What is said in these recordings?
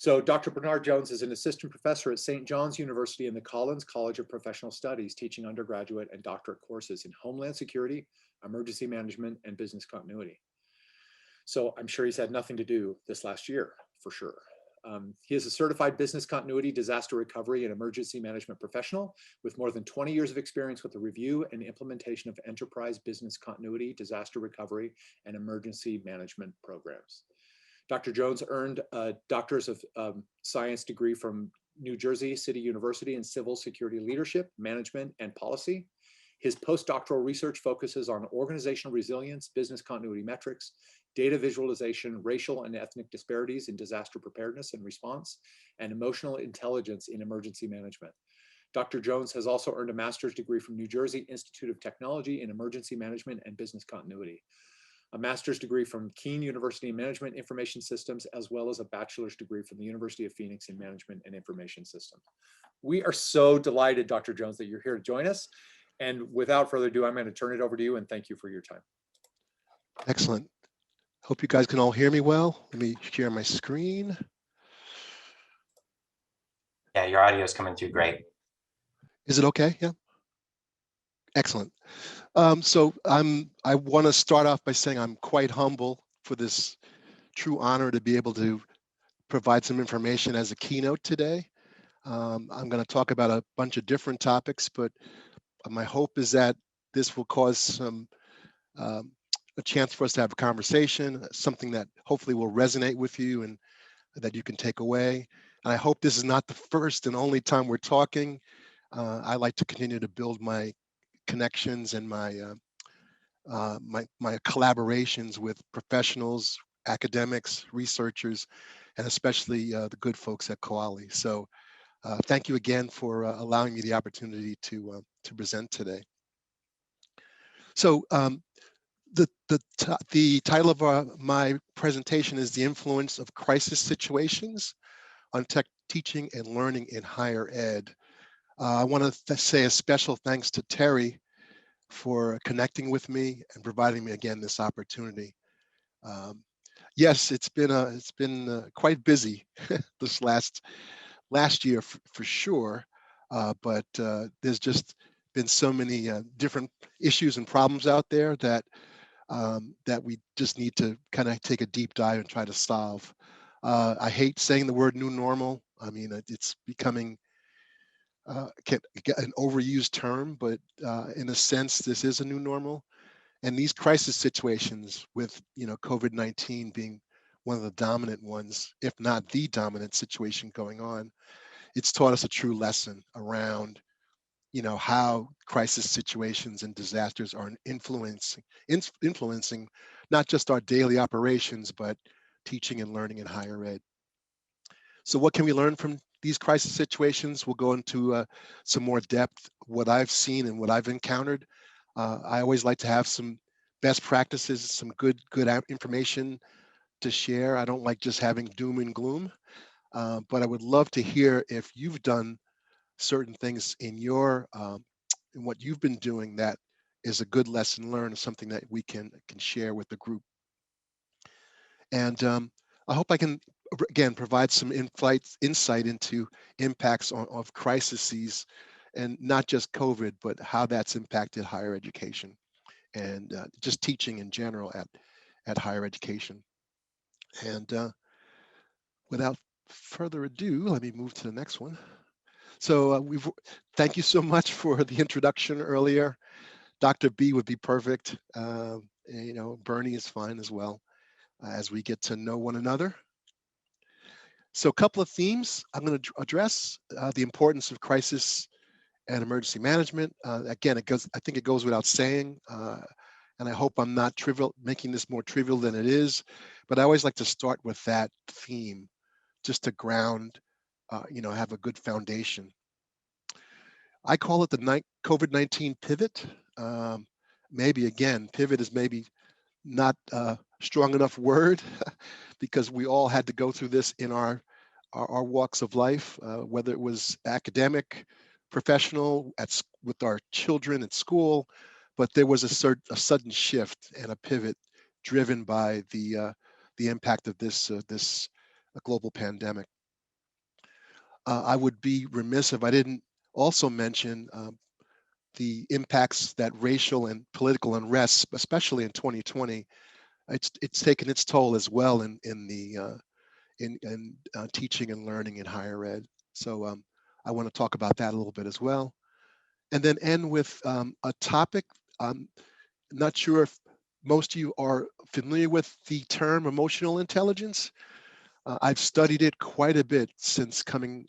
So Dr. Bernard Jones is an assistant professor at St. John's University in the Collins College of Professional Studies, teaching undergraduate and doctorate courses in Homeland Security, Emergency Management, and Business Continuity. So I'm sure he's had nothing to do this last year, for sure. He is a certified business continuity, disaster recovery, and emergency management professional with more than 20 years of experience with the review and implementation of enterprise business continuity, disaster recovery, and emergency management programs. Dr. Jones earned a Doctor's of Science degree from New Jersey City University in Civil Security Leadership, Management, and Policy. His postdoctoral research focuses on organizational resilience, business continuity metrics, data visualization, racial and ethnic disparities in disaster preparedness and response, and emotional intelligence in emergency management. Dr. Jones has also earned a master's degree from New Jersey Institute of Technology in emergency management and business continuity, a master's degree from Keene University in Management Information Systems, as well as a bachelor's degree from the University of Phoenix in Management and Information Systems. We are so delighted, Dr. Jones, that you're here to join us. And without further ado, I'm going to turn it over to you and thank you for your time. Excellent. Hope you guys can all hear me well. Let me share my screen. Yeah, your audio is coming through great. Is it okay? Yeah. Excellent. So I want to start off by saying I'm quite humble for this true honor to be able to provide some information as a keynote today. I'm going to talk about a bunch of different topics, but my hope is that this will cause some a chance for us to have a conversation, something that hopefully will resonate with you and that you can take away. And I hope this is not the first and only time we're talking. I like to continue to build my connections and my collaborations with professionals, academics, researchers, and especially the good folks at Koali. So thank you again for allowing me the opportunity to present today. So the title of my presentation is The Influence of Crisis Situations on Teaching and Learning in Higher Ed. I want to say a special thanks to Terry for connecting with me and providing me again this opportunity. Yes, it's been quite busy this last year for sure, but there's just been so many different issues and problems out there that we just need to kind of take a deep dive and try to solve. I hate saying the word new normal. I mean, it's becoming an overused term, but in a sense, this is a new normal. And these crisis situations with, COVID-19 being one of the dominant ones, if not the dominant situation going on, it's taught us a true lesson around, how crisis situations and disasters are influencing not just our daily operations, but teaching and learning in higher ed. So what can we learn from these crisis situations? We'll go into some more depth, what I've seen and what I've encountered. I always like to have some best practices, some good information to share. I don't like just having doom and gloom, but I would love to hear if you've done certain things in your in what you've been doing that is a good lesson learned, something that we can share with the group. And I hope I can again provide some insight into impacts of crises, and not just COVID, but how that's impacted higher education and just teaching in general at higher education. And without further ado, let me move to the next one. So thank you so much for the introduction earlier. Dr. B would be perfect. Bernie is fine as well as we get to know one another. So a couple of themes I'm going to address: the importance of crisis and emergency management. Again, I think it goes without saying, and I hope I'm not making this more trivial than it is, but I always like to start with that theme, just to ground, have a good foundation. I call it the COVID-19 pivot. Maybe again, pivot is maybe not a strong enough word because we all had to go through this in our walks of life, whether it was academic, professional, with our children at school, but there was a sudden shift and a pivot driven by the impact of this global pandemic. I would be remiss if I didn't also mention the impacts that racial and political unrest, especially in 2020, it's taken its toll as well in teaching and learning in higher ed. So I want to talk about that a little bit as well, and then end with a topic. I'm not sure if most of you are familiar with the term emotional intelligence. I've studied it quite a bit since coming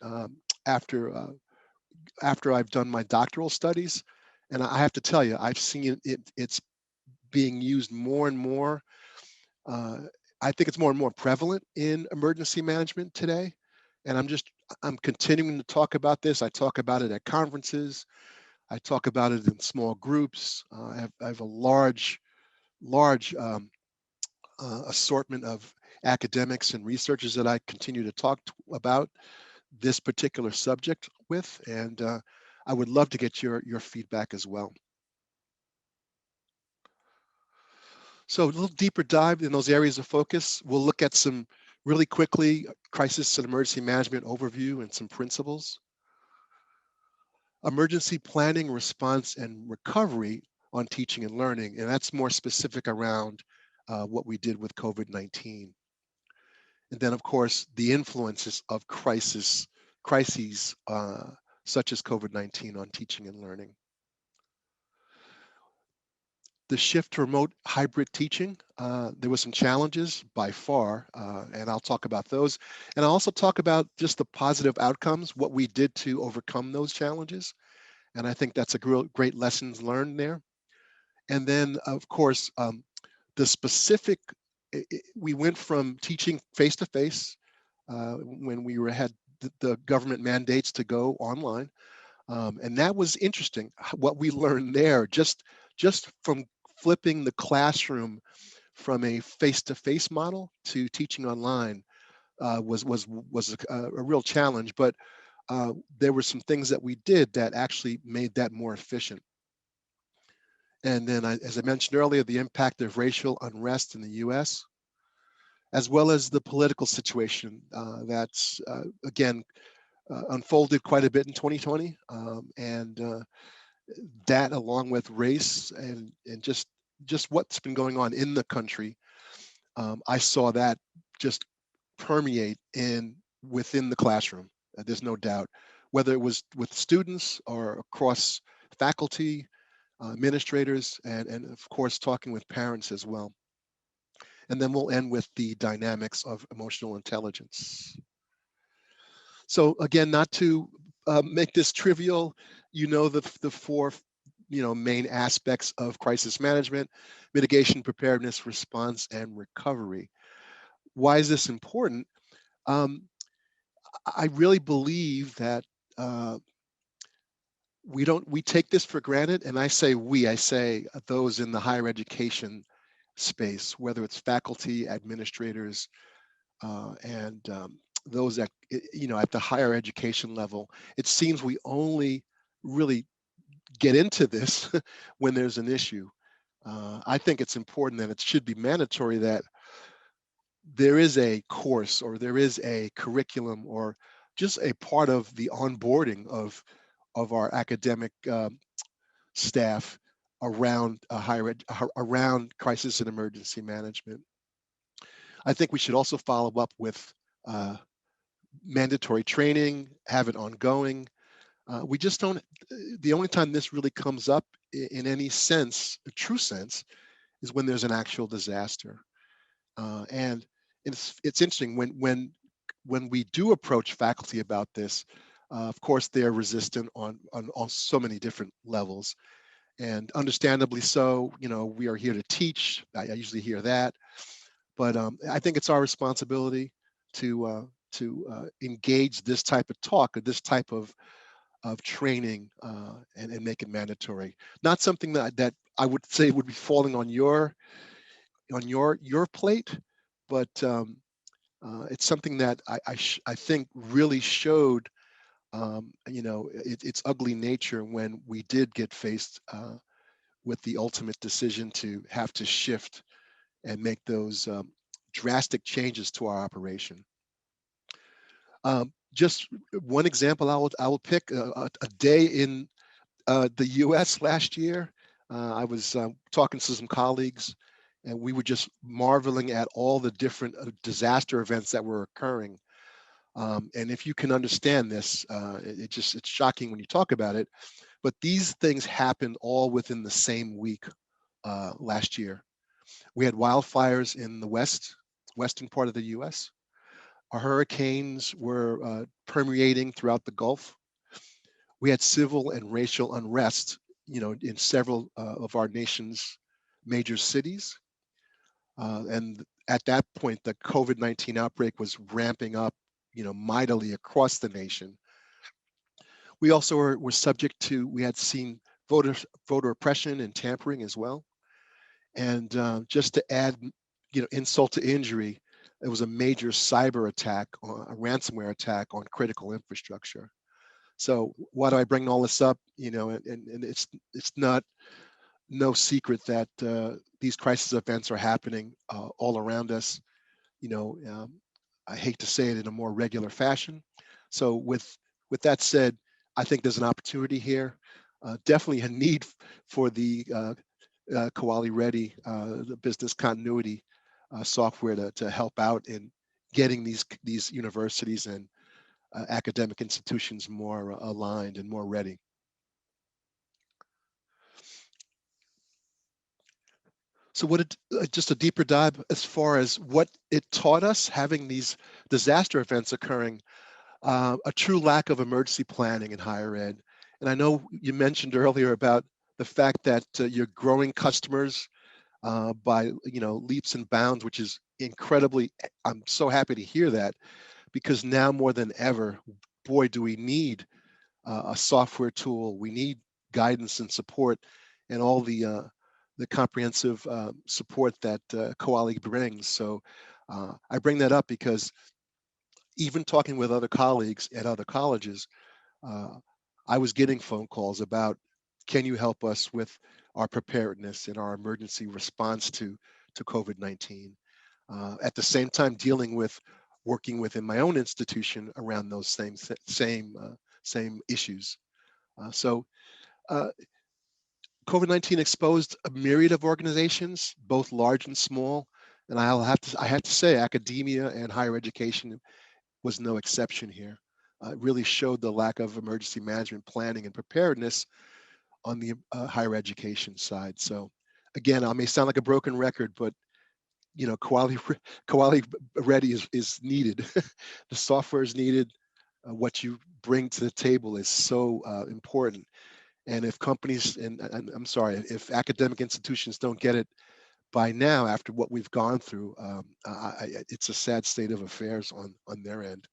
after after I've done my doctoral studies, and I have to tell you, I've seen it's being used more and more. Uh, I think it's more and more prevalent in emergency management today, and I'm continuing to talk about this. I talk about it at conferences. I talk about it in small groups. I have a large assortment of academics and researchers that I continue to talk about this particular subject with, and I would love to get your feedback as well. So a little deeper dive in those areas of focus. We'll look at some really quickly crisis and emergency management overview and some principles. Emergency planning, response, and recovery on teaching and learning, and that's more specific around what we did with COVID-19. And then, of course, the influences of crises such as COVID-19 on teaching and learning. The shift to remote hybrid teaching, there were some challenges by far, and I'll talk about those. And I'll also talk about just the positive outcomes, what we did to overcome those challenges. And I think that's a great lessons learned there. And then, of course, the specific, we went from teaching face-to-face when we had the government mandates to go online. And that was interesting, what we learned there, just from flipping the classroom from a face-to-face model to teaching online was a real challenge. But there were some things that we did that actually made that more efficient. And then, as I mentioned earlier, the impact of racial unrest in the U.S., as well as the political situation that's, again, unfolded quite a bit in 2020. And that, along with race and just what's been going on in the country, I saw that just permeate within the classroom. There's no doubt, whether it was with students or across faculty, administrators, and of course talking with parents as well. And then we'll end with the dynamics of emotional intelligence. So again, not to make this trivial, the four main aspects of crisis management: mitigation, preparedness, response, and recovery. Why is this important? I really believe that we take this for granted, and I say those in the higher education space, whether it's faculty, administrators, and those at at the higher education level. It seems we only really get into this when there's an issue. I think it's important that it should be mandatory that there is a course or there is a curriculum or just a part of the onboarding of our academic staff around around crisis and emergency management. I think we should also follow up with mandatory training, have it ongoing. We just don't. The only time this really comes up in any sense, a true sense, is when there's an actual disaster. And it's interesting when we do approach faculty about this. Of course, they're resistant on so many different levels, and understandably so. We are here to teach. I usually hear that, but I think it's our responsibility to engage this type of talk or this type of training and make it mandatory. Not something that I would say would be falling on your plate, but it's something that I think really showed its ugly nature when we did get faced with the ultimate decision to have to shift and make those drastic changes to our operation. just one example I will pick, a day in the US last year. I was talking to some colleagues, and we were just marveling at all the different disaster events that were occurring. And if you can understand this, it's shocking when you talk about it. But these things happened all within the same week last year. We had wildfires in the western part of the U.S. Our hurricanes were permeating throughout the Gulf. We had civil and racial unrest, in several of our nation's major cities. And at that point, the COVID-19 outbreak was ramping up, mightily across the nation. We also were subject to, we had seen voter oppression and tampering as well. And just to add, insult to injury, it was a major cyber attack, a ransomware attack on critical infrastructure. So why do I bring all this up? And it's not no secret that these crisis events are happening all around us. I hate to say it in a more regular fashion. So with that said, I think there's an opportunity here. Definitely a need for the Koali Ready, the business continuity software to help out in getting these universities and academic institutions more aligned and more ready. So just a deeper dive as far as what it taught us, having these disaster events occurring, a true lack of emergency planning in higher ed. And I know you mentioned earlier about the fact that you're growing customers by leaps and bounds, which is incredibly, I'm so happy to hear that, because now more than ever, boy, do we need a software tool. We need guidance and support, and all the comprehensive support that Koali brings. So I bring that up because even talking with other colleagues at other colleges, I was getting phone calls about, can you help us with our preparedness and our emergency response to COVID-19? At the same time, working within my own institution around those same issues. So COVID-19 exposed a myriad of organizations, both large and small, and I have to say, academia and higher education was no exception here. It really showed the lack of emergency management planning and preparedness on the higher education side. So again, I may sound like a broken record, but Koali Ready is needed. The software is needed. What you bring to the table is so important. And if companies, and I'm sorry, if academic institutions don't get it by now, after what we've gone through, it's a sad state of affairs on their end.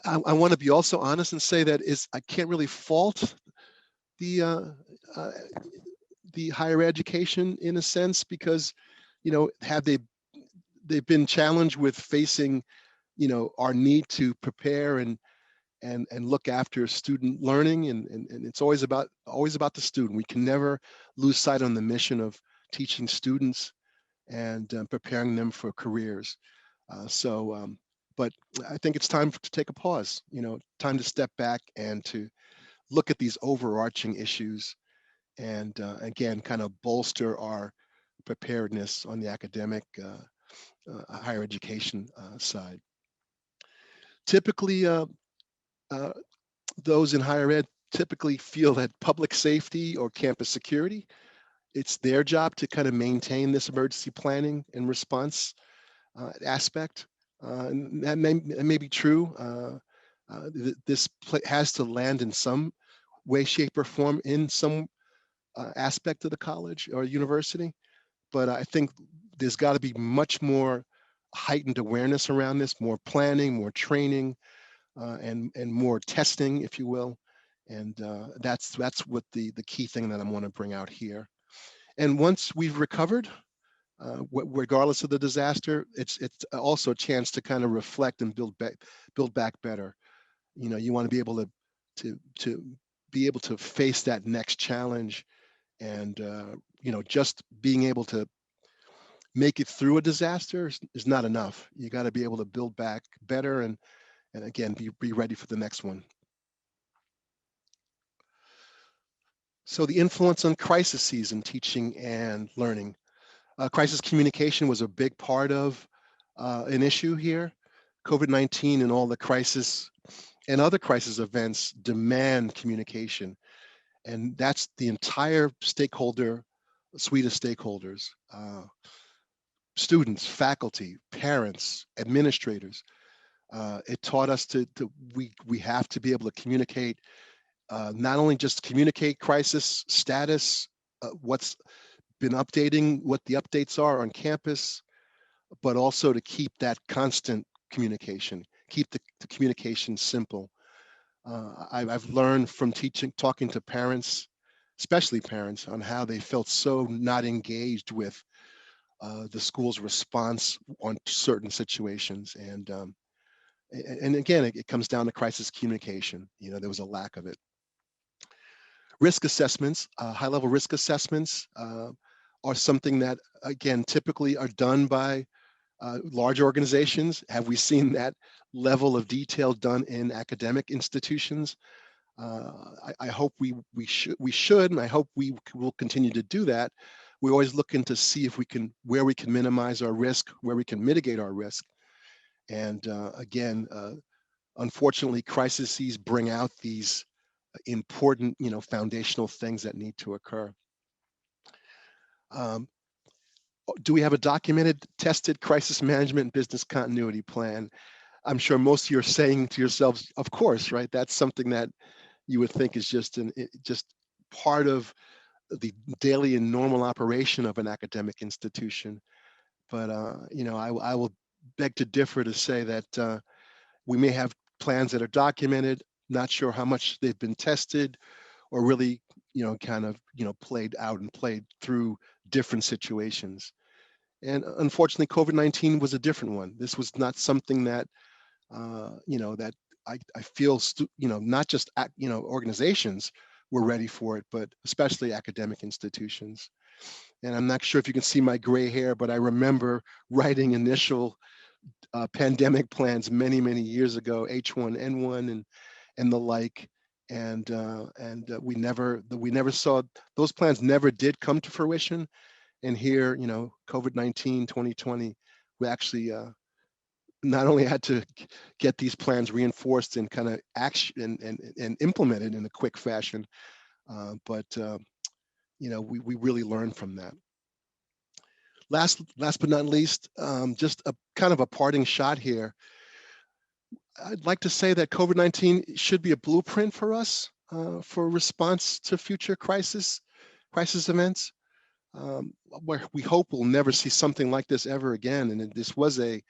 I want to be also honest and say that I can't really fault the higher education in a sense, because have they've been challenged with facing our need to prepare and look after student learning, and it's always about the student. We can never lose sight on the mission of teaching students and preparing them for careers. But I think it's time to take a pause, time to step back and to look at these overarching issues, and again, kind of bolster our preparedness on the academic higher education side. Typically, those in higher ed typically feel that public safety or campus security, it's their job to kind of maintain this emergency planning and response aspect. And that may be true. This has to land in some way, shape, or form in some aspect of the college or university. But I think there's got to be much more heightened awareness around this, more planning, more training, and more testing, if you will. And that's what the key thing that I want to bring out here. And once we've recovered, regardless of the disaster, it's also a chance to kind of reflect and build back better. You want to be able to face that next challenge, and just being able to make it through a disaster is not enough. You got to be able to build back better and And again, be ready for the next one. So the influence on crises in teaching and learning. Crisis communication was a big part of an issue here. COVID-19 and all the crisis and other crisis events demand communication. And that's the entire stakeholder suite of stakeholders, students, faculty, parents, administrators. It taught us we have to be able to communicate, not only just communicate crisis status, what's been updating, what the updates are on campus, but also to keep that constant communication, keep the communication simple. I've learned from talking to parents, especially parents, on how they felt so not engaged with the school's response on certain situations. And again, it comes down to crisis communication. You know, there was a lack of it. Risk assessments, high-level risk assessments are something that, again, typically are done by large organizations. Have we seen that level of detail done in academic institutions? I hope we should, and I hope we will continue to do that. We're always looking to see if where we can minimize our risk, where we can mitigate our risk. And again, unfortunately, crises bring out these important, foundational things that need to occur. Do we have a documented, tested crisis management business continuity plan? I'm sure most of you are saying to yourselves, of course, right? That's something that you would think is just part of the daily and normal operation of an academic institution. But I will beg to differ to say that we may have plans that are documented, not sure how much they've been tested or really, kind of, played out and played through different situations. And unfortunately, COVID-19 was a different one. This was not something that, that I feel, not just, organizations were ready for it, but especially academic institutions. And I'm not sure if you can see my gray hair, but I remember writing initial pandemic plans many, many years ago, H1N1 and the like. And we never saw, those plans never did come to fruition. And here, COVID-19, 2020, we actually not only had to get these plans reinforced and kind of action and implemented in a quick fashion, but we really learned from that. Last but not least, just a kind of a parting shot here. I'd like to say that COVID-19 should be a blueprint for us for response to future crisis events. Where we hope we'll never see something like this ever again. And this was a,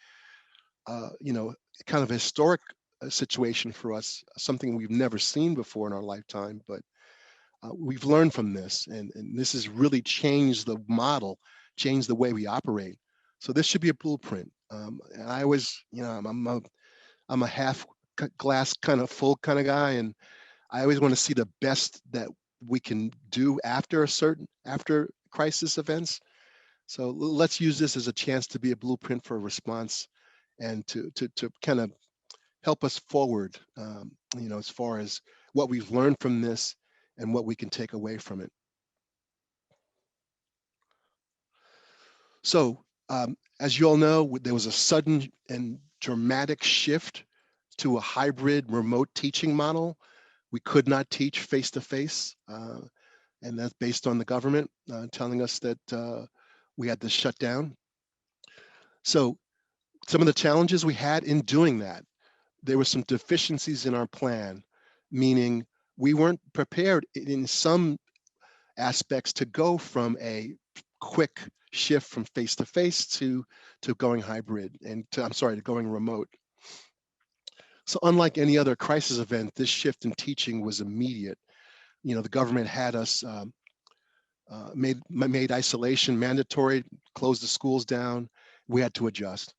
kind of historic situation for us, something we've never seen before in our lifetime. But we've learned from this, and this has really changed the model, changed the way we operate. So this should be a blueprint. And I always, I'm a half glass kind of full kind of guy, and I always want to see the best that we can do after crisis events. So let's use this as a chance to be a blueprint for a response and to kind of help us forward, as far as what we've learned from this and what we can take away from it. So as you all know, there was a sudden and dramatic shift to a hybrid remote teaching model. We could not teach face-to-face, and that's based on the government telling us that we had to shut down. So some of the challenges we had in doing that, there were some deficiencies in our plan, meaning we weren't prepared in some aspects to go from a quick shift from face-to-face to going hybrid and to going remote. So unlike any other crisis event, this shift in teaching was immediate. The government had us made isolation mandatory, closed the schools down. We had to adjust,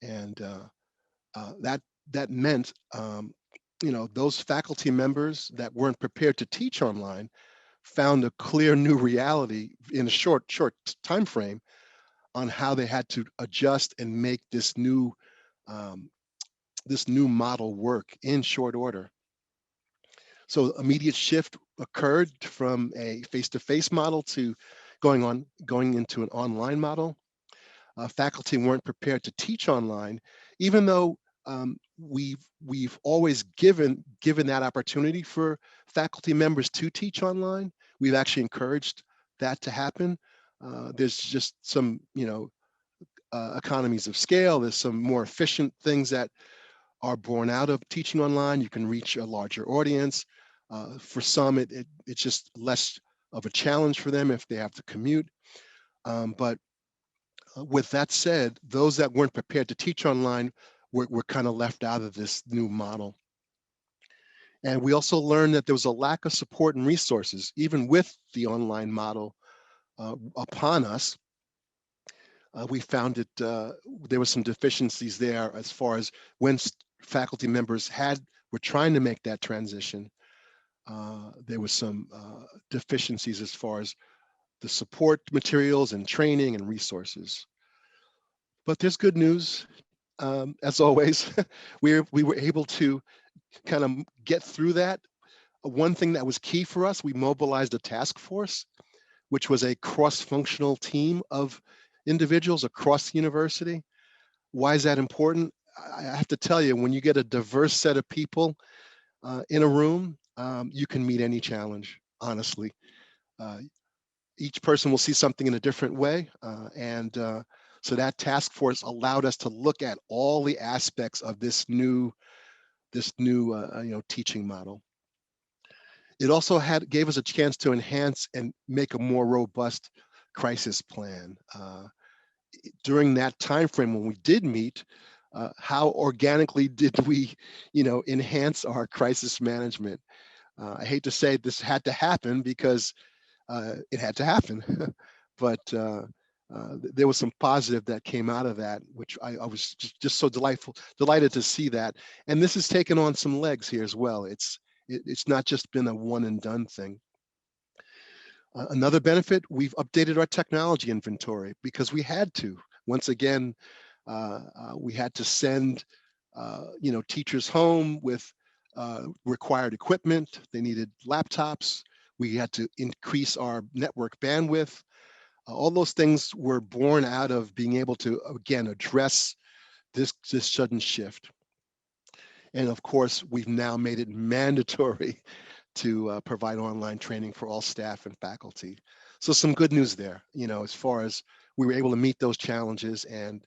and that meant those faculty members that weren't prepared to teach online found a clear new reality in a short time frame on how they had to adjust and make this new this new model work in short order. So immediate shift occurred from a face-to-face model to going into an online model. Faculty weren't prepared to teach online, even though we've always given that opportunity for faculty members to teach online. We've actually encouraged that to happen. There's just some, economies of scale. There's some more efficient things that are born out of teaching online. You can reach a larger audience. For some, it's just less of a challenge for them if they have to commute. But with that said, those that weren't prepared to teach online were kind of left out of this new model. And we also learned that there was a lack of support and resources, even with the online model upon us. We found that there were some deficiencies there as far as when faculty members were trying to make that transition. There was some deficiencies as far as the support materials and training and resources. But there's good news. As always, we were able to kind of get through that. One thing that was key for us, we mobilized a task force, which was a cross-functional team of individuals across the university. Why is that important? I have to tell you, when you get a diverse set of people in a room, you can meet any challenge, honestly. Each person will see something in a different way. So that task force allowed us to look at all the aspects of this new teaching model. It also gave us a chance to enhance and make a more robust crisis plan. During that time frame when we did meet, how organically did we, enhance our crisis management? I hate to say this had to happen because it had to happen, but there was some positive that came out of that, which I was just so delighted to see that. And this has taken on some legs here as well. It's not just been a one and done thing. Another benefit, we've updated our technology inventory because we had to. Once again, we had to send teachers home with required equipment. They needed laptops. We had to increase our network bandwidth. All those things were born out of being able to, again, address this sudden shift. And of course, we've now made it mandatory to provide online training for all staff and faculty. So some good news there, as far as we were able to meet those challenges and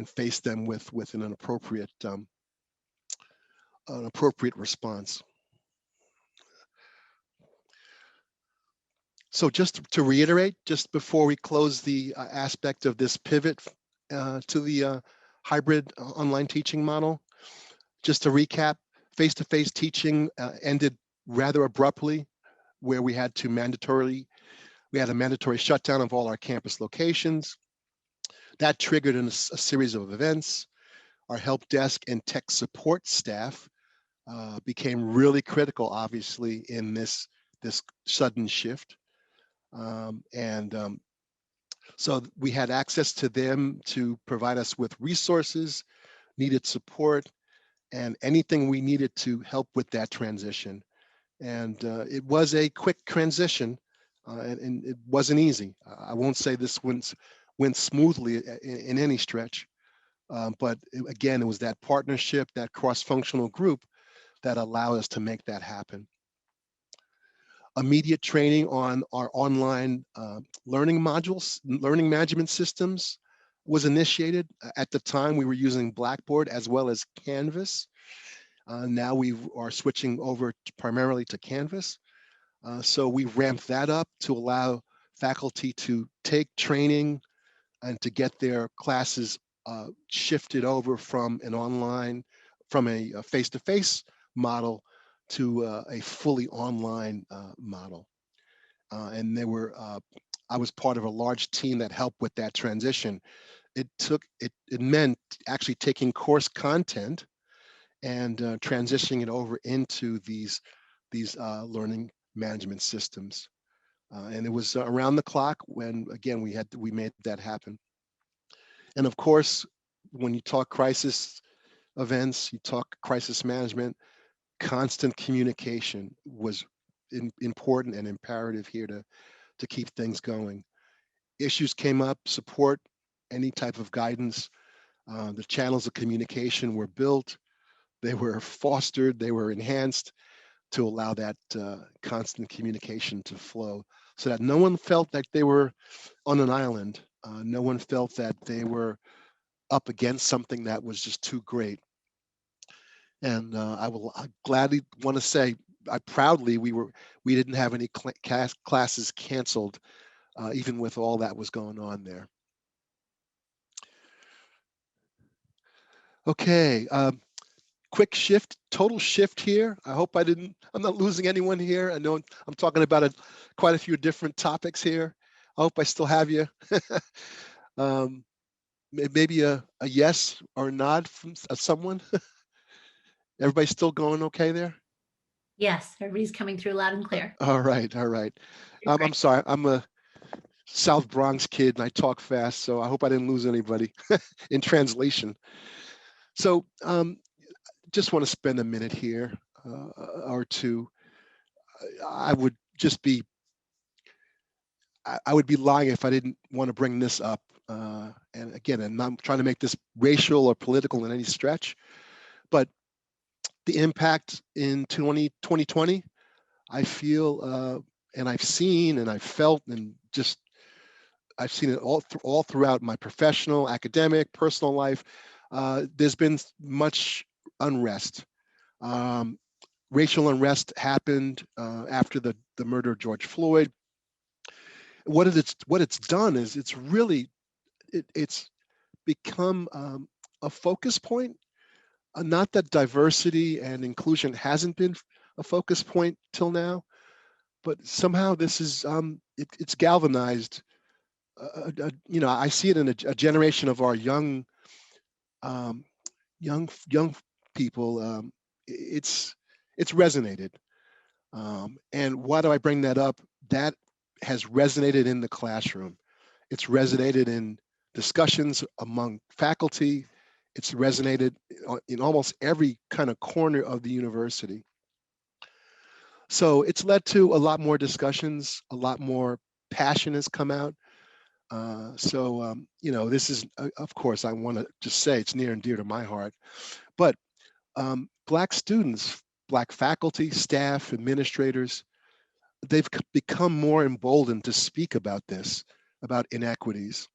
face them with an appropriate response. So just to reiterate, just before we close the aspect of this pivot to the hybrid online teaching model, just to recap, face-to-face teaching ended rather abruptly, where we had a mandatory shutdown of all our campus locations. That triggered a series of events. Our help desk and tech support staff became really critical, obviously, in this sudden shift. So we had access to them to provide us with resources, needed support, and anything we needed to help with that transition. And it was a quick transition, and it wasn't easy. I won't say this went smoothly in any stretch, but again, it was that partnership, that cross-functional group that allowed us to make that happen. Immediate training on our online learning modules, learning management systems was initiated. At the time, we were using Blackboard as well as Canvas. Now we are switching over primarily to Canvas. So we ramped that up to allow faculty to take training and to get their classes shifted over from a face-to-face model to a fully online model. And I was part of a large team that helped with that transition. It meant actually taking course content and transitioning it over into these learning management systems. And it was around the clock when, again, we made that happen. And of course, when you talk crisis, events, you talk crisis management, constant communication was important and imperative here to keep things going. Issues came up, support, any type of guidance. The channels of communication were built, they were fostered, they were enhanced to allow that constant communication to flow so that no one felt like they were on an island. No one felt that they were up against something that was just too great. And I gladly want to say, I proudly, we didn't have any classes canceled, even with all that was going on there. Okay, quick shift, total shift here. I hope I'm not losing anyone here. I know I'm talking about quite a few different topics here. I hope I still have you. Maybe a yes or a nod from someone. Everybody still going okay there? Yes, everybody's coming through loud and clear. All right, all right. I'm Great. sorry, I'm a South Bronx kid and I talk fast, so I hope I didn't lose anybody in translation. So just want to spend a minute here or two. I would just be, I would be lying if I didn't want to bring this up. And again, I'm not trying to make this racial or political in any stretch, but the impact in 2020, I feel, and I've seen and I've felt and just, I've seen it all throughout my professional, academic, personal life. There's been much unrest. Racial unrest happened after the murder of George Floyd. What it's done is it's really it's become a focus point. Not that diversity and inclusion hasn't been a focus point till now, but somehow this is it's galvanized. I see it in a generation of our young young people. It's resonated. And why do I bring that up? That has resonated in the classroom. It's resonated in discussions among faculty. It's resonated in almost every kind of corner of the university. So it's led to a lot more discussions, a lot more passion has come out. This is, of course, I want to just say it's near and dear to my heart. But Black students, Black faculty, staff, administrators, they've become more emboldened to speak about this, about inequities.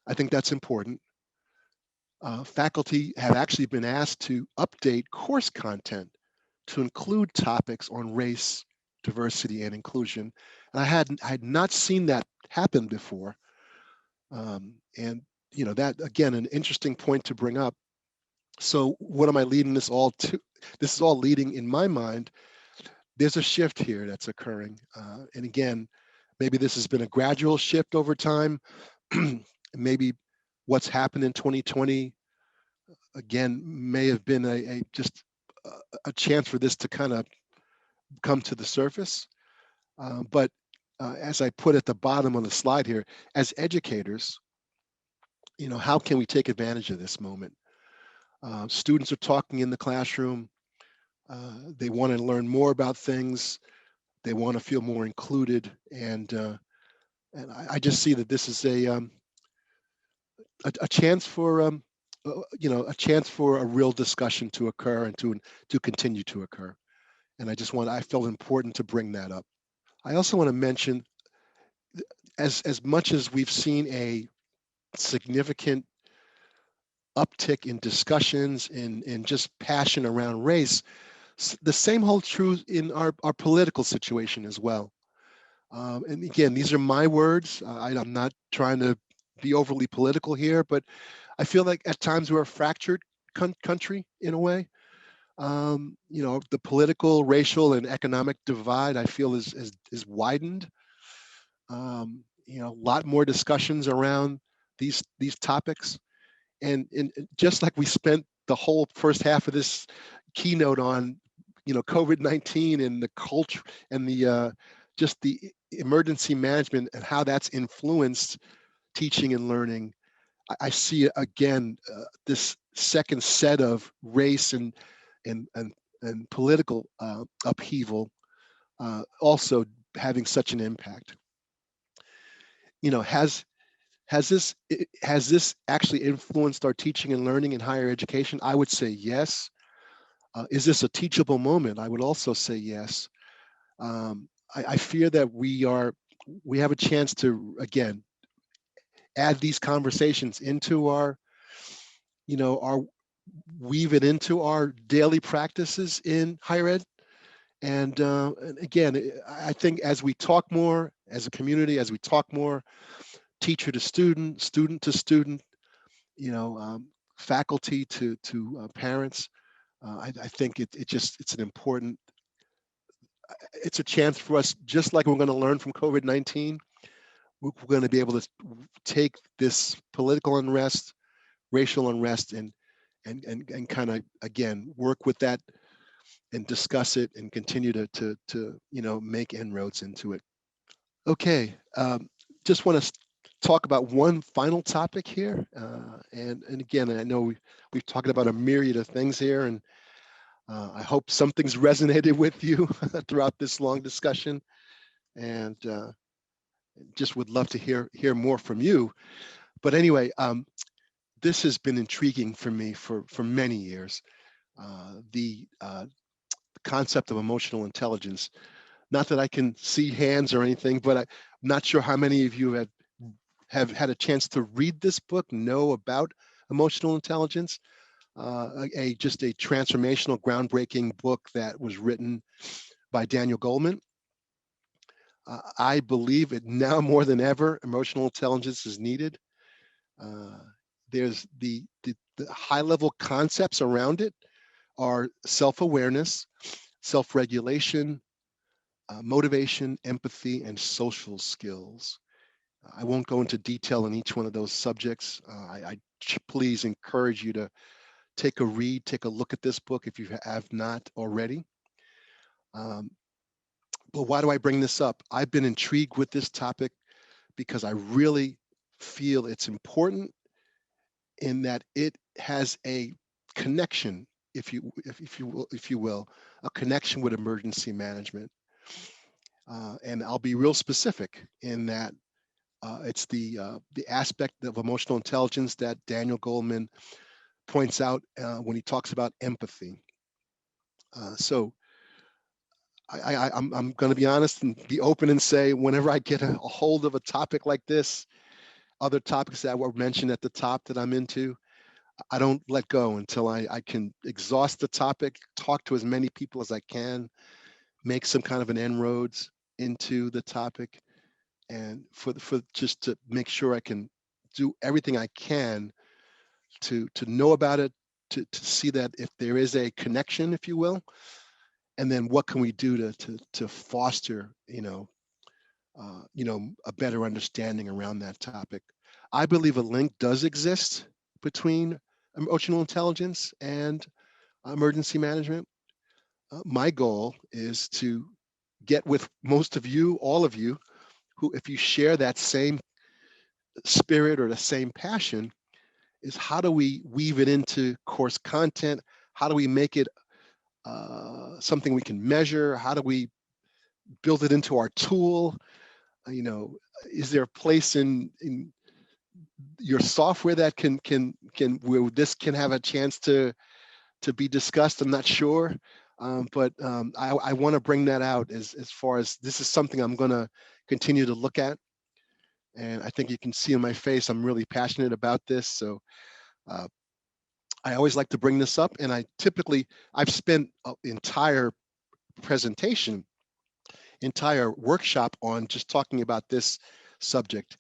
I think that's important. Faculty have actually been asked to update course content to include topics on race, diversity, and inclusion. And I had not seen that happen before. That, again, an interesting point to bring up. So what am I leading this all to? This is all leading, in my mind, there's a shift here that's occurring. And again, maybe this has been a gradual shift over time. Maybe what's happened in 2020, again, may have been just a chance for this to kind of come to the surface. But as I put at the bottom on the slide here, as educators, how can we take advantage of this moment? Students are talking in the classroom. They want to learn more about things. They want to feel more included, and I just see that this is a chance for a chance for a real discussion to occur and to continue to occur. And I felt important to bring that up. I also want to mention, as much as we've seen a significant uptick in discussions in just passion around race, the same holds true in our political situation as well. And again, these are my words. I'm not trying to be overly political here, but I feel like at times we're a fractured country in a way. The political, racial, and economic divide, I feel, is widened. A lot more discussions around these topics, and just like we spent the whole first half of this keynote on, COVID-19 and the culture and the just the emergency management and how that's influenced teaching and learning. I see again this second set of race and political upheaval also having such an impact. Has this actually influenced our teaching and learning in higher education? I would say yes. Is this a teachable moment? I would also say yes. I fear that we have a chance to, again, add these conversations into our weave it into our daily practices in higher ed. And again, I think as we talk more as a community, as we talk more teacher to student, student to student, faculty to parents, I think it's an important, it's a chance for us, just like we're going to learn from COVID-19, we're going to be able to take this political unrest, racial unrest, and kind of, again, work with that and discuss it and continue to make inroads into it. Okay, just want to talk about one final topic here, and again, I know we've talked about a myriad of things here, and I hope something's resonated with you throughout this long discussion, and just would love to hear more from you. But anyway, this has been intriguing for me for many years. The concept of emotional intelligence. Not that I can see hands or anything, but I'm not sure how many of you have had a chance to read this book, know about emotional intelligence. Just a transformational, groundbreaking book that was written by Daniel Goleman. I believe it now more than ever, emotional intelligence is needed. There's the high-level concepts around it are self-awareness, self-regulation, motivation, empathy, and social skills. I won't go into detail on each one of those subjects. I please encourage you to take a read, take a look at this book if you have not already. But why do I bring this up? I've been intrigued with this topic because I really feel it's important in that it has a connection, if you will, a connection with emergency management. And I'll be real specific in that it's the aspect of emotional intelligence that Daniel Goleman points out when he talks about empathy. So I'm going to be honest and be open and say, whenever I get a hold of a topic like this, other topics that were mentioned at the top that I'm into, I don't let go until I can exhaust the topic, talk to as many people as I can, make some kind of an inroads into the topic, and for just to make sure I can do everything I can to know about it, to see that if there is a connection, if you will, and then what can we do to foster a better understanding around that topic. I believe a link does exist between emotional intelligence and emergency management. My goal is to get with most of you, all of you, who, if you share that same spirit or the same passion, is how do we weave it into course content? How do we make it something we can measure? How do we build it into our tool? Is there a place in your software that can where this can have a chance to be discussed? I'm not sure, but I want to bring that out as far as this is something I'm going to continue to look at, and I think you can see in my face I'm really passionate about this. So I always like to bring this up, and I've spent an entire presentation, entire workshop on just talking about this subject.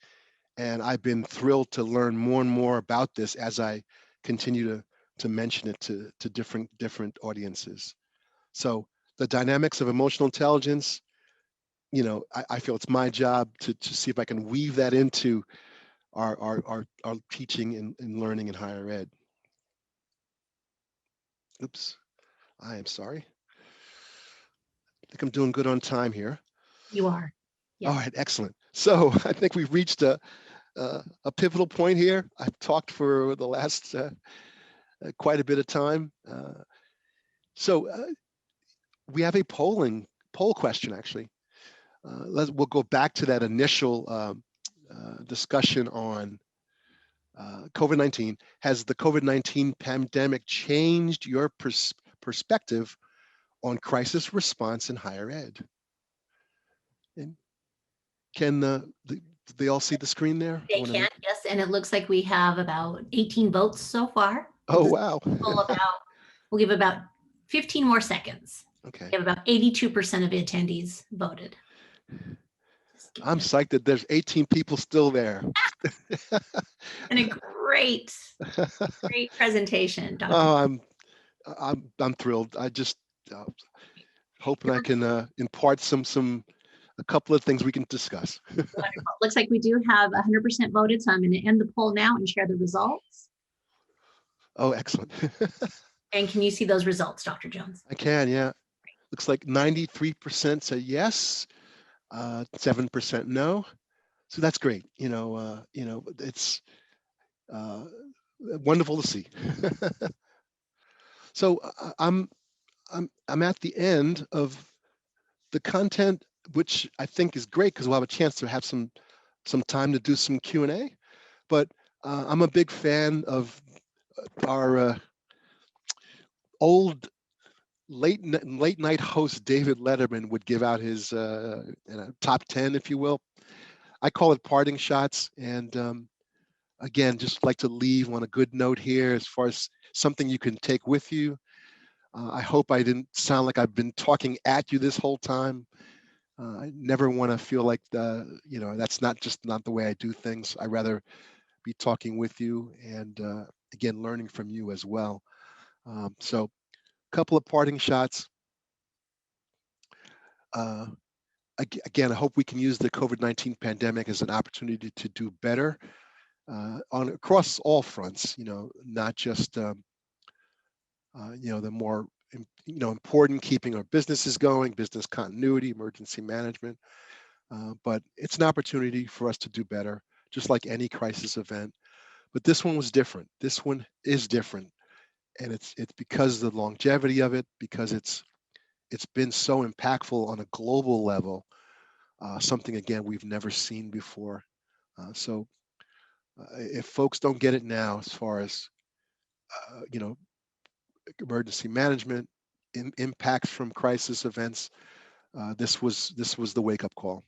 And I've been thrilled to learn more and more about this as I continue to mention it to different audiences. So the dynamics of emotional intelligence, I feel it's my job to see if I can weave that into our teaching and learning in higher ed. Oops, I am sorry. I think I'm doing good on time here. You are. All Yes. right, excellent. So I think we've reached a pivotal point here. I've talked for the last quite a bit of time. So we have a poll question, actually. We'll go back to that initial discussion on COVID-19. Has the COVID-19 pandemic changed your perspective on crisis response in higher ed? And can they all see the screen there? They can, yes. And it looks like we have about 18 votes so far. Oh, wow. We'll give about 15 more seconds. Okay. We have about 82% of attendees voted. I'm psyched that there's 18 people still there. And a great presentation, Dr. Oh, I'm thrilled. I just hoping I can impart a couple of things we can discuss. Wonderful. Looks like we do have 100% voted, so I'm going to end the poll now and share the results. Oh, excellent. And can you see those results, Dr. Jones? I can, yeah. Looks like 93% say yes, 7% no. So that's great. It's wonderful to see. So I'm at the end of the content, which I think is great because we'll have a chance to have some time to do some Q&A. But I'm a big fan of our old late night host David Letterman would give out his top 10, if you will. I call it parting shots. And again, just like to leave on a good note here as far as something you can take with you. I hope I didn't sound like I've been talking at you this whole time. I never want to feel like that's not the way I do things. I rather be talking with you and again, learning from you as well. So a couple of parting shots. Again, I hope we can use the COVID-19 pandemic as an opportunity to do better across all fronts, not just the more important keeping our businesses going, business continuity, emergency management, but it's an opportunity for us to do better, just like any crisis event. But this one was different. This one is different, and it's because of the longevity of it, because it's been so impactful on a global level, something again we've never seen before. So if folks don't get it now, as far as emergency management, impacts from crisis events, this was the wake-up call.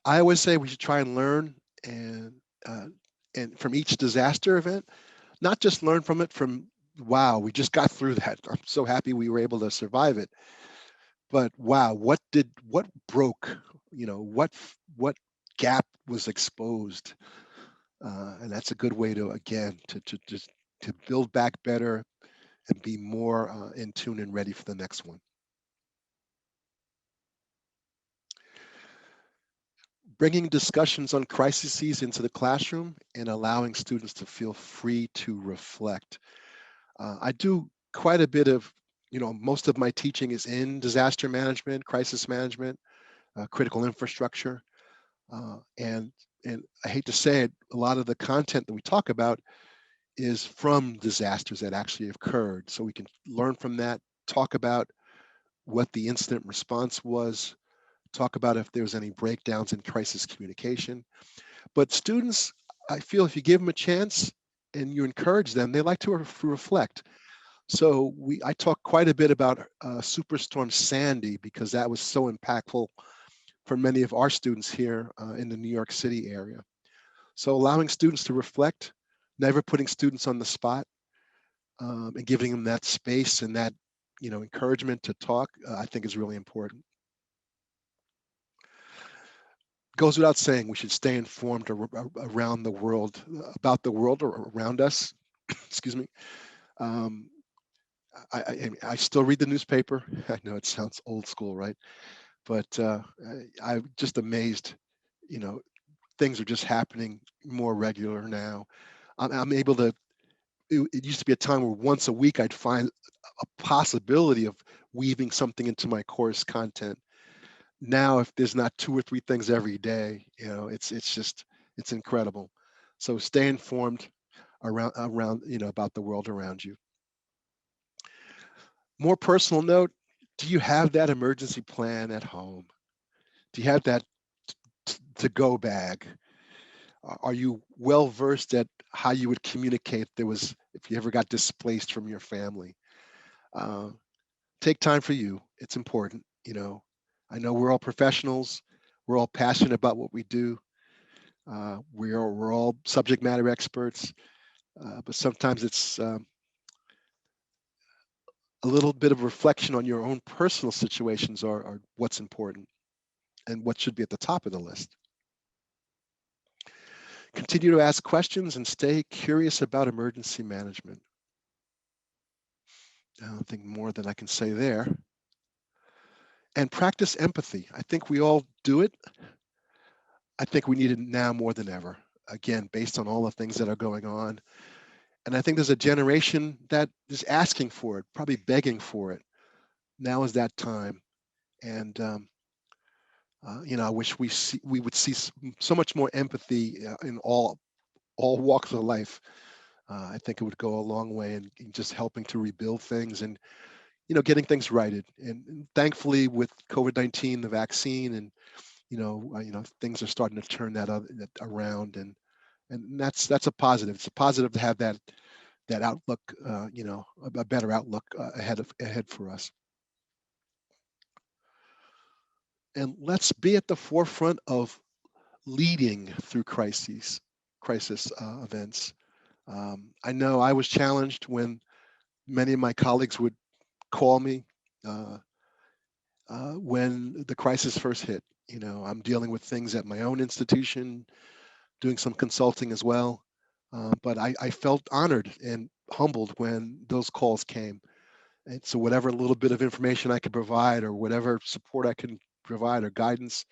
I always say we should try and learn and from each disaster event, not just learn from it from, wow, we just got through that. I'm so happy we were able to survive it. But wow, what broke? What gap was exposed? And that's a good way to, again, to build back better and be more in tune and ready for the next one. Bringing discussions on crises into the classroom and allowing students to feel free to reflect. I do quite a bit of, most of my teaching is in disaster management, crisis management, critical infrastructure. And I hate to say it, a lot of the content that we talk about is from disasters that actually occurred. So we can learn from that, talk about what the incident response was, talk about if there's any breakdowns in crisis communication. But students, I feel if you give them a chance and you encourage them, they like to reflect. So I talk quite a bit about Superstorm Sandy because that was so impactful for many of our students here in the New York City area. So allowing students to reflect, never putting students on the spot, and giving them that space and that encouragement to talk, I think is really important. Goes without saying, we should stay informed around the world, about the world or around us. Excuse me. I still read the newspaper. I know it sounds old school, right? But I'm just amazed, things are just happening more regular now. I'm able to, it used to be a time where once a week I'd find a possibility of weaving something into my course content. now if there's not 2 or 3 things every day, it's incredible. So stay informed around about the world around you. More personal note, do you have that emergency plan at home? Do you have that to-go bag? Are you well versed at how you would communicate if you ever got displaced from your family? Take time for you. It's important. I know we're all professionals. We're all passionate about what we do. We're all subject matter experts, but sometimes it's a little bit of reflection on your own personal situations are what's important and what should be at the top of the list. Continue to ask questions and stay curious about emergency management. I don't think more than I can say there. And practice empathy. I think we all do it. I think we need it now more than ever. Again, based on all the things that are going on. And I think there's a generation that is asking for it, probably begging for it. Now is that time. And I wish we would see so much more empathy in all walks of life. I think it would go a long way in just helping to rebuild things and getting things righted. And thankfully, with COVID-19, the vaccine, and things are starting to turn that around, and that's a positive. It's a positive to have that outlook, a better outlook ahead for us. And let's be at the forefront of leading through crisis events. I know I was challenged when many of my colleagues would call me when the crisis first hit. I'm dealing with things at my own institution, doing some consulting as well. But I felt honored and humbled when those calls came. And so whatever little bit of information I could provide or whatever support I can provide or guidance,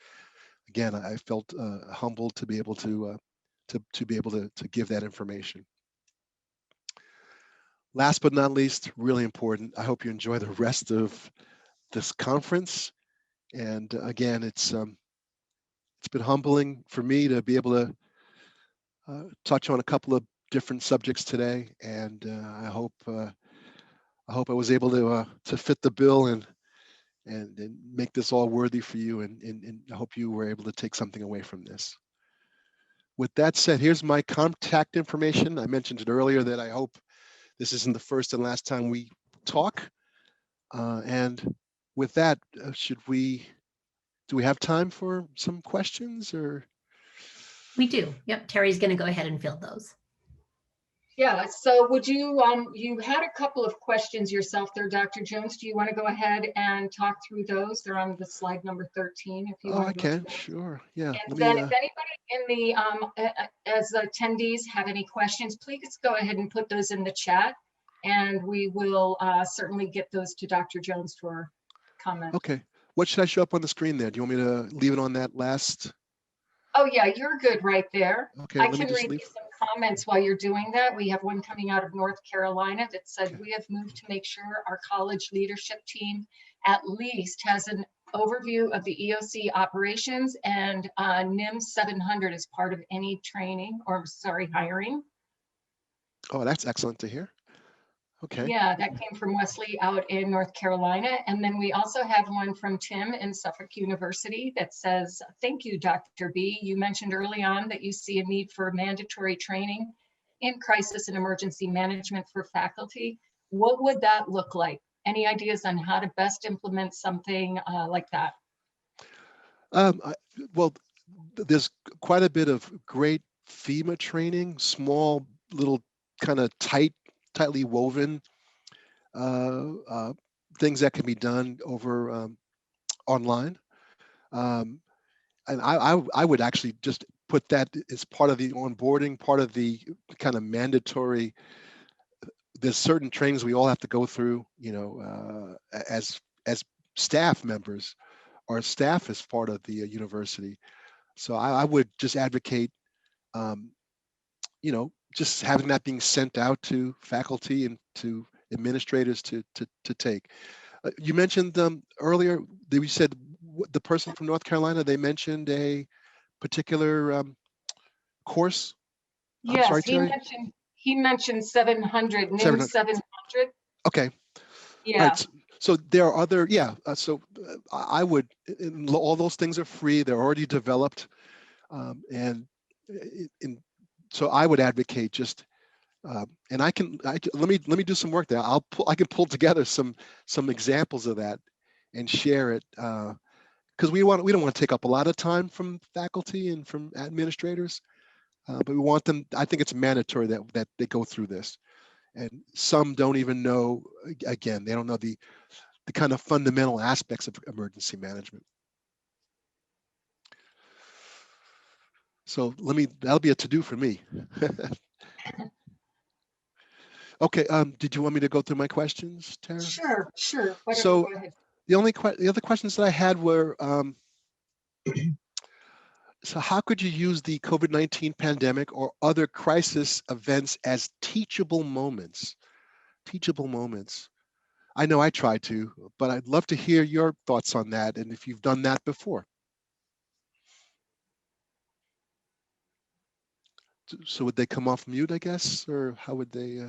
again, I felt humbled to be able to be able to give that information. Last but not least, really important, I hope you enjoy the rest of this conference. And again, it's been humbling for me to be able to touch on a couple of different subjects today, and I hope I was able to fit the bill and make this all worthy for you, and I hope you were able to take something away from this. With that said, here's my contact information. I mentioned it earlier that I hope this isn't the first and last time we talk. And with that, do we have time for some questions or? We do. Yep. Terry's going to go ahead and field those. Yeah, so would you, you had a couple of questions yourself there, Dr. Jones. Do you want to go ahead and talk through those? They're on the slide number 13. If you want I to can, sure. Yeah. And then if anybody in the, as attendees have any questions, please go ahead and put those in the chat, and we will certainly get those to Dr. Jones for comment. Okay. What should I show up on the screen there? Do you want me to leave it on that last? Oh yeah, you're good right there. Okay, I can read you some comments while you're doing that. We have one coming out of North Carolina that said, okay, we have moved to make sure our college leadership team at least has an overview of the EOC operations, and NIM 700 is part of any training or hiring. Oh, that's excellent to hear. Okay. Yeah, that came from Wesley out in North Carolina. And then we also have one from Tim in Suffolk University that says, thank you, Dr. B. You mentioned early on that you see a need for mandatory training in crisis and emergency management for faculty. What would that look like? Any ideas on how to best implement something like that? Well, there's quite a bit of great FEMA training, small little kind of tightly woven things that can be done over online. And I would actually just put that as part of the onboarding, part of the kind of mandatory. There's certain trainings we all have to go through, as staff members. Our staff is part of the university. So I would just advocate, just having that being sent out to faculty and to administrators to take. You mentioned earlier that we said the person from North Carolina, they mentioned a particular course. I'm Yes, sorry, he Terry. mentioned 700, NIM 700. 700. Okay. All Yeah, right. So there are other, yeah. I would, all those things are free. They're already developed. And so I would advocate just, and let me do some work there. I can pull together some examples of that and share it. Because we don't want to take up a lot of time from faculty and from administrators, but we want them. I think it's mandatory that they go through this, and some don't even know. Again, they don't know the kind of fundamental aspects of emergency management. So that'll be a to-do for me. Okay. Did you want me to go through my questions, Tara? sure. Whatever, So go ahead. the other questions that I had were. So how could you use the COVID-19 pandemic or other crisis events as teachable moments? Teachable moments. I know I try to, but I'd love to hear your thoughts on that and if you've done that before. So would they come off mute, I guess, or how would they?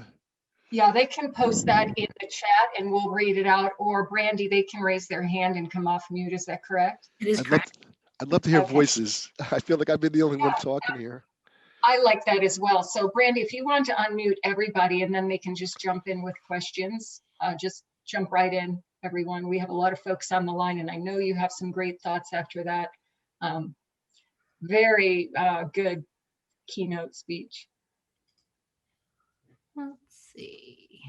Yeah, they can post that in the chat and we'll read it out, or Brandy, they can raise their hand and come off mute. Is that correct? It is I'd correct. I'd love to hear Okay. voices. I feel like I've been the only one Yeah. talking here. I like that as well. So Brandy, if you want to unmute everybody and then they can just jump in with questions, just jump right in, everyone. We have a lot of folks on the line and I know you have some great thoughts after that. Very good keynote speech. Let's see.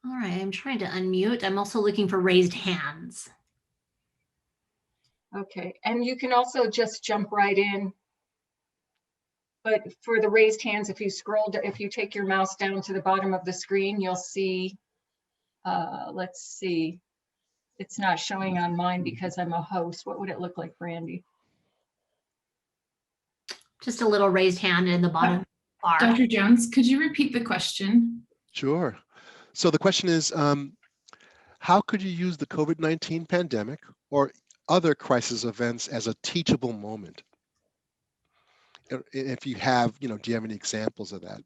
All right, I'm trying to unmute. I'm also looking for raised hands. Okay, and you can also just jump right in. But for the raised hands, if you take your mouse down to the bottom of the screen, you'll see, let's see. It's not showing on mine because I'm a host. What would it look like, Brandy? Just a little raised hand in the bottom bar. Dr. Jones, could you repeat the question? Sure. So the question is, how could you use the COVID-19 pandemic or other crisis events as a teachable moment? If you have, do you have any examples of that?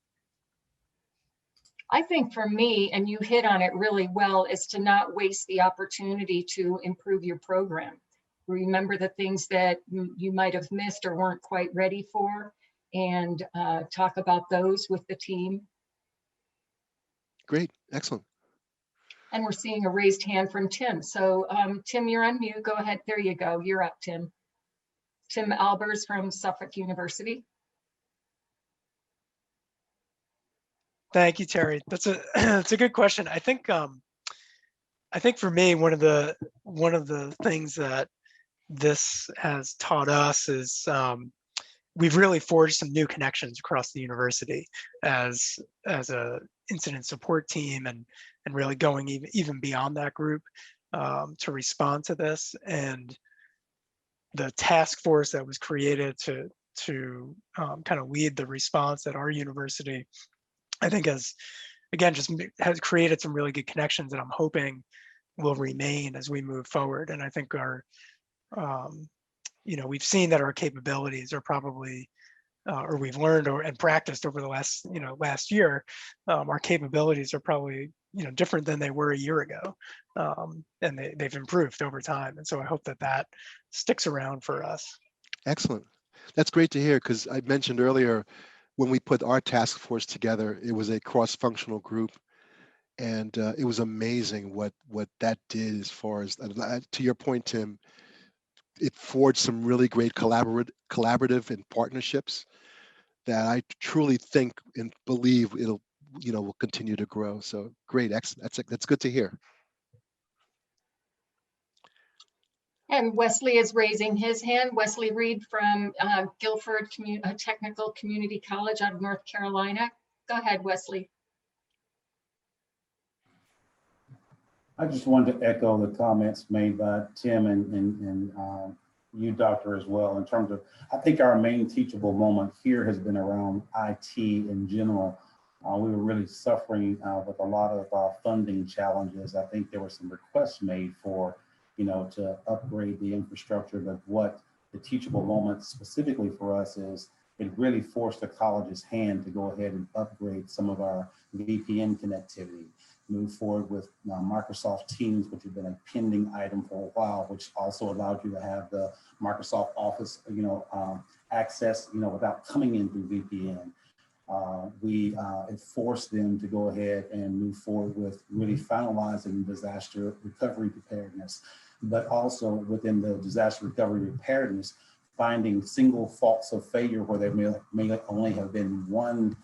I think for me, and you hit on it really well, is to not waste the opportunity to improve your program. Remember the things that you might have missed or weren't quite ready for, and talk about those with the team. Great, excellent. And we're seeing a raised hand from Tim. So Tim, you're on mute. Go ahead. There you go. You're up, Tim. Tim Albers from Suffolk University. Thank you, Terry. That's a good question. I think for me, one of the things that this has taught us is we've really forged some new connections across the university as a incident support team and really going even beyond that group to respond to this. And the task force that was created to kind of lead the response at our university, I think has created some really good connections that I'm hoping will remain as we move forward. And I think we've seen that our capabilities are probably, or we've learned and practiced over the last year, our capabilities are probably, different than they were a year ago. And they've improved over time. And so I hope that sticks around for us. Excellent. That's great to hear, because I mentioned earlier, when we put our task force together, it was a cross-functional group. And it was amazing what that did as far as, to your point, Tim, it forged some really great collaborative and partnerships that I truly think and believe will continue to grow. So great, excellent. That's good to hear. And Wesley is raising his hand. Wesley Reed from Guilford Technical Community College out of North Carolina. Go ahead, Wesley. I just wanted to echo the comments made by Tim and you, Doctor, as well, in terms of, I think our main teachable moment here has been around IT in general. We were really suffering with a lot of funding challenges. I think there were some requests made for, to upgrade the infrastructure, but what the teachable moment specifically for us is it really forced the college's hand to go ahead and upgrade some of our VPN connectivity, move forward with Microsoft Teams, which had been a pending item for a while, which also allowed you to have the Microsoft Office, access, without coming in through VPN. It forced them to go ahead and move forward with really finalizing disaster recovery preparedness, but also within the disaster recovery preparedness, finding single faults of failure where there may only have been one,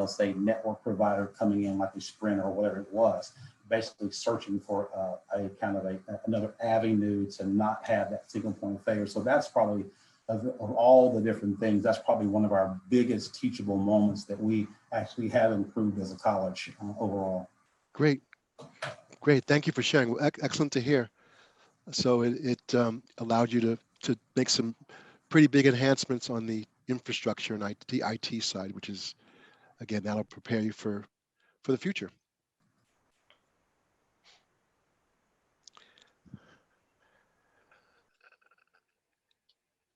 say network provider coming in like a Sprint or whatever it was, basically searching for a kind of another avenue to not have that single point of failure. So that's probably, of all the different things, that's probably one of our biggest teachable moments that we actually have improved as a college overall. Great. Thank you for sharing. Excellent to hear. So it allowed you to make some pretty big enhancements on the infrastructure and IT side, which is, again, that'll prepare you for the future.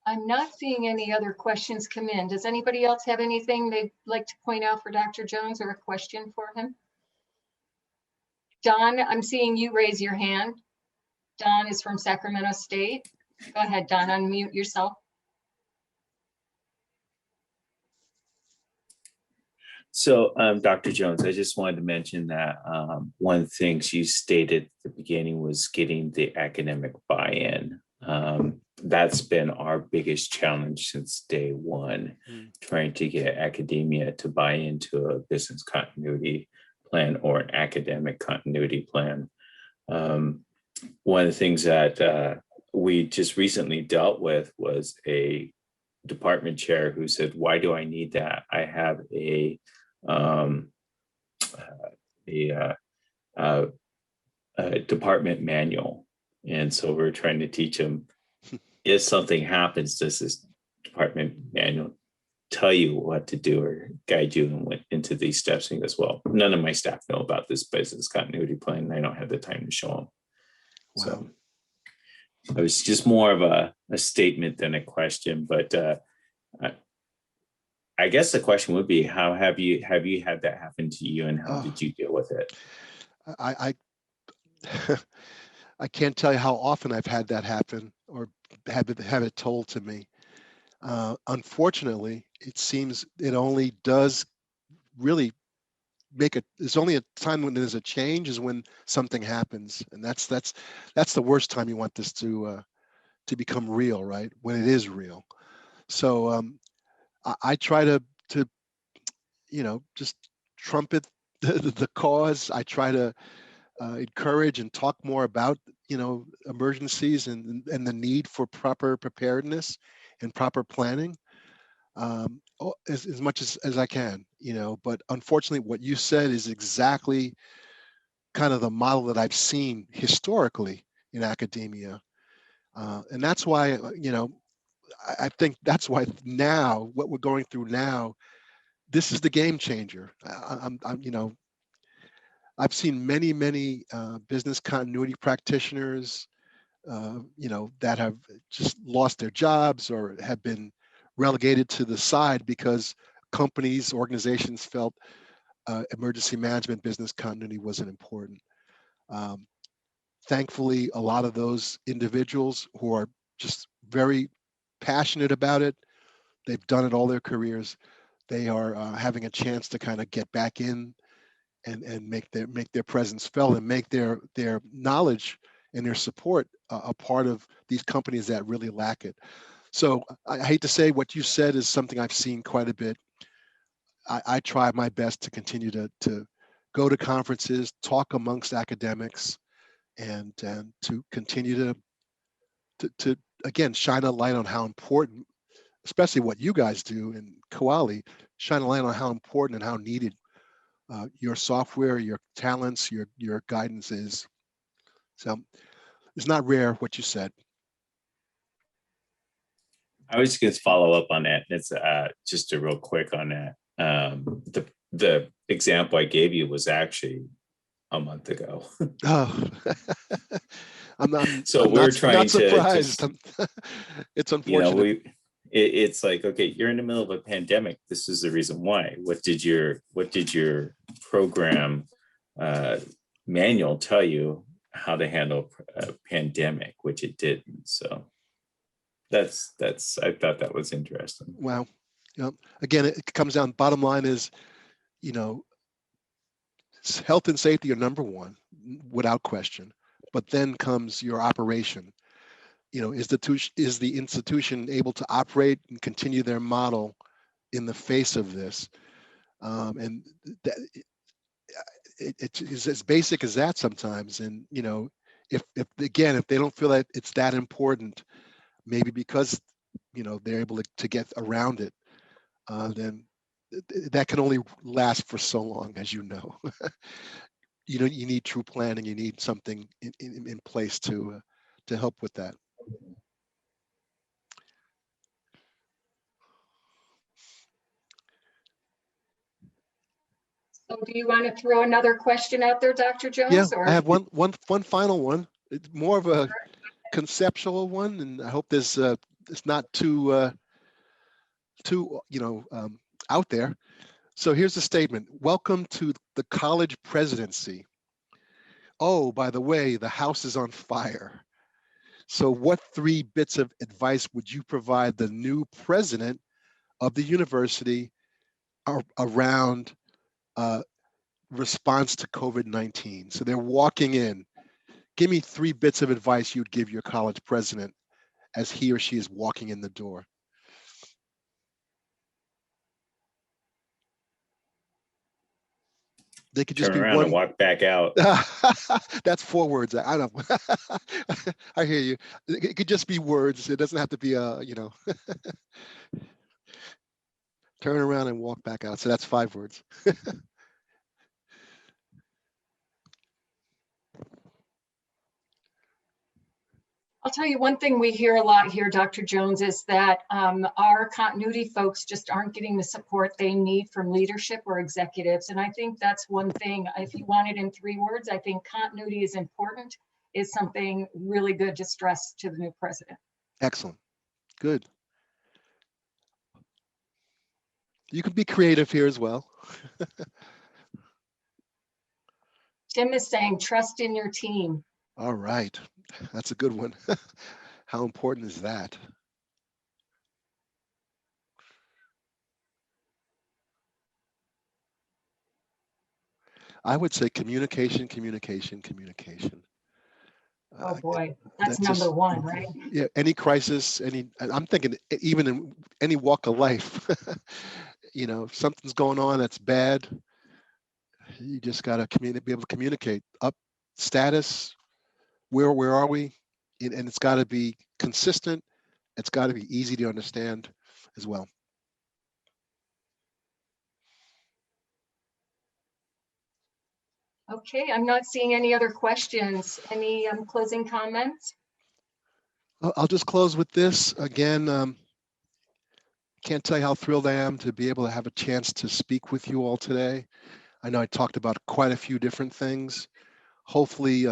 I'm not seeing any other questions come in. Does anybody else have anything they'd like to point out for Dr. Jones or a question for him? Don, I'm seeing you raise your hand. Don is from Sacramento State. Go ahead, Don, unmute yourself. So, Dr. Jones, I just wanted to mention that one of the things you stated at the beginning was getting the academic buy-in. That's been our biggest challenge since day one, trying to get academia to buy into a business continuity plan or an academic continuity plan. One of the things that we just recently dealt with was a department chair who said, "Why do I need that? I have a department manual." And so we're trying to teach them, if something happens, does this department manual tell you what to do or guide you and went into these steps? And he goes, "Well, none of my staff know about this business continuity plan, and I don't have the time to show them." Wow. So it was just more of a statement than a question, but I guess the question would be, how have you had that happen to you, and how did you deal with it? I I can't tell you how often I've had that happen or have it told to me. Unfortunately, it seems it only does really there's only a time when there's a change is when something happens, and that's the worst time you want this to become real, right? When it is real. So I try to just trumpet the cause. I try to encourage and talk more about emergencies and the need for proper preparedness and proper planning as much as I can, but unfortunately what you said is exactly kind of the model that I've seen historically in academia. And that's why, I think that's why now what we're going through now, this is the game changer. I've seen many business continuity practitioners, that have just lost their jobs or have been relegated to the side because companies, organizations felt emergency management business continuity wasn't important. Thankfully, a lot of those individuals who are just very passionate about it, they've done it all their careers, they are having a chance to kind of get back in and make their presence felt and make their knowledge and their support a part of these companies that really lack it. So I hate to say what you said is something I've seen quite a bit. I try my best to continue to go to conferences, talk amongst academics, and to continue to again shine a light on how important, especially what you guys do in Koali, shine a light on how important and how needed your software, your talents, your guidance is. So it's not rare what you said. I was just going to follow up on that. It's just a real quick on that. The example I gave you was actually a month ago. Oh, So I'm we're not trying to surprised. just, It's you know, unfortunate. it's like, okay, you're in the middle of a pandemic. This is the reason why. What did your program manual tell you how to handle a pandemic, which it didn't. So that's I thought that was interesting. Wow. Yep. Again, it comes down, bottom line is, you know, health and safety are number one, without question. But then comes your operation. You know, is the institution able to operate and continue their model in the face of this? And that, it's as basic as that sometimes. And, you know, if again, if they don't feel that it's that important, maybe because, you know, they're able to get around it, then that can only last for so long, as you know. You know, you need true planning. You need something in place to help with that. So do you want to throw another question out there, Dr. Yeah, Jones? Or I have one final one. It's more of a conceptual one, and I hope there's it's not too you know, out there. So here's the statement: welcome to the college presidency. Oh, by the way, the house is on fire. So what 3 bits of advice would you provide the new president of the university around response to COVID-19? So they're walking in. Give me 3 bits of advice you'd give your college president as he or she is walking in the door. They could just Turn be around and one. walk back out. That's 4 words. I don't. I hear you. It could just be words. It doesn't have to be you know. Turn around and walk back out. So that's 5 words. I'll tell you one thing we hear a lot here, Dr. Jones, is that our continuity folks just aren't getting the support they need from leadership or executives. And I think that's one thing. If you want it in 3 words, I think continuity is important, is something really good to stress to the new president. Excellent. Good. You can be creative here as well. Tim is saying, trust in your team. All right. That's a good one. How important is that? I would say communication, communication, communication. Oh boy, that's just, number 1, right? Yeah, any crisis, I'm thinking even in any walk of life, you know, if something's going on that's bad, you just got to be able to communicate up status, where are we? And it's got to be consistent. It's got to be easy to understand as well. Okay, I'm not seeing any other questions. Any closing comments? I'll just close with this again. Can't tell you how thrilled I am to be able to have a chance to speak with you all today. I know I talked about quite a few different things. Hopefully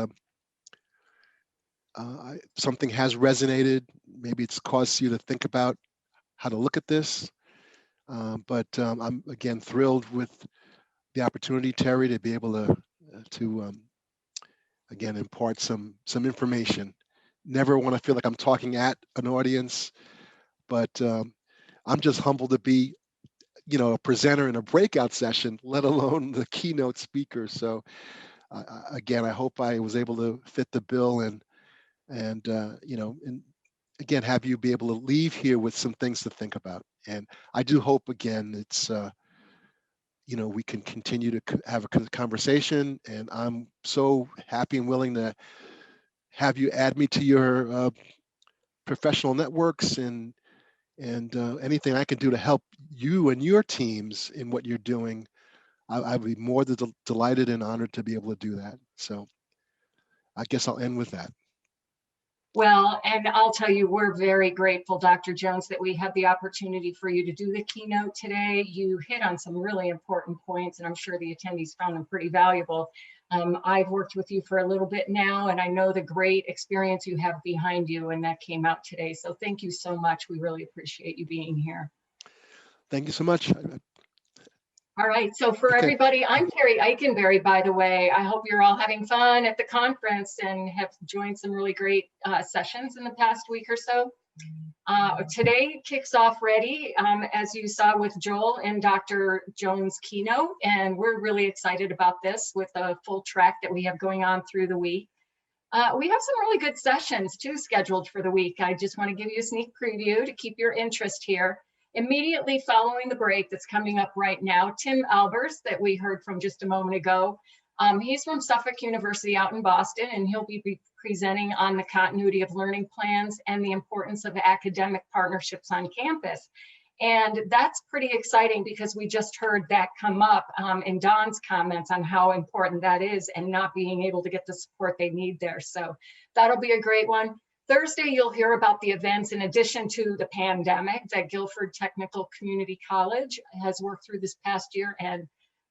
something has resonated. Maybe it's caused you to think about how to look at this. But I'm again thrilled with the opportunity, Terry, to be able to again impart some information. Never want to feel like I'm talking at an audience, but I'm just humbled to be, you know, a presenter in a breakout session, let alone the keynote speaker. So again, I hope I was able to fit the bill and you know, and again, have you be able to leave here with some things to think about. And I do hope again, it's you know, we can continue to have a conversation, and I'm so happy and willing to have you add me to your professional networks and anything I can do to help you and your teams in what you're doing. I'd be more than delighted and honored to be able to do that. So I guess I'll end with that. Well, and I'll tell you, we're very grateful, Dr. Jones, that we had the opportunity for you to do the keynote today. You hit on some really important points, and I'm sure the attendees found them pretty valuable. I've worked with you for a little bit now, and I know the great experience you have behind you, and that came out today. So thank you so much. We really appreciate you being here. Thank you so much. All right, so for Okay. everybody, I'm Terry Eichenberry, by the way. I hope you're all having fun at the conference and have joined some really great sessions in the past week or so. Today kicks off ready, as you saw with Joel and Dr. Jones' keynote, and we're really excited about this with the full track that we have going on through the week. We have some really good sessions too scheduled for the week. I just want to give you a sneak preview to keep your interest here. Immediately following the break that's coming up right now, Tim Albers, that we heard from just a moment ago, he's from Suffolk University out in Boston, and he'll be presenting on the continuity of learning plans and the importance of academic partnerships on campus. And that's pretty exciting because we just heard that come up in Don's comments on how important that is and not being able to get the support they need there. So that'll be a great one. Thursday, you'll hear about the events in addition to the pandemic that Guilford Technical Community College has worked through this past year. And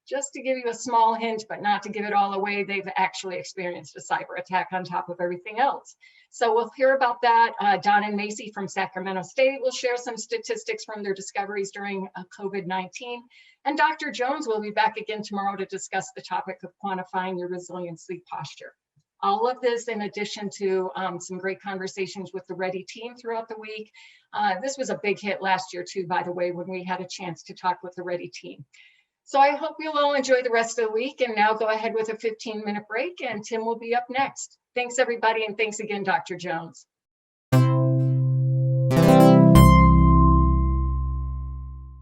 just to give you a small hint, but not to give it all away, they've actually experienced a cyber attack on top of everything else. So we'll hear about that. Don and Macy from Sacramento State will share some statistics from their discoveries during COVID-19. And Dr. Jones will be back again tomorrow to discuss the topic of quantifying your resilient sleep posture. All of this in addition to some great conversations with the Ready team throughout the week. This was a big hit last year too, by the way, when we had a chance to talk with the Ready team. So I hope you'll all enjoy the rest of the week, and now go ahead with a 15-minute break, and Tim will be up next. Thanks everybody, and thanks again, Dr. Jones.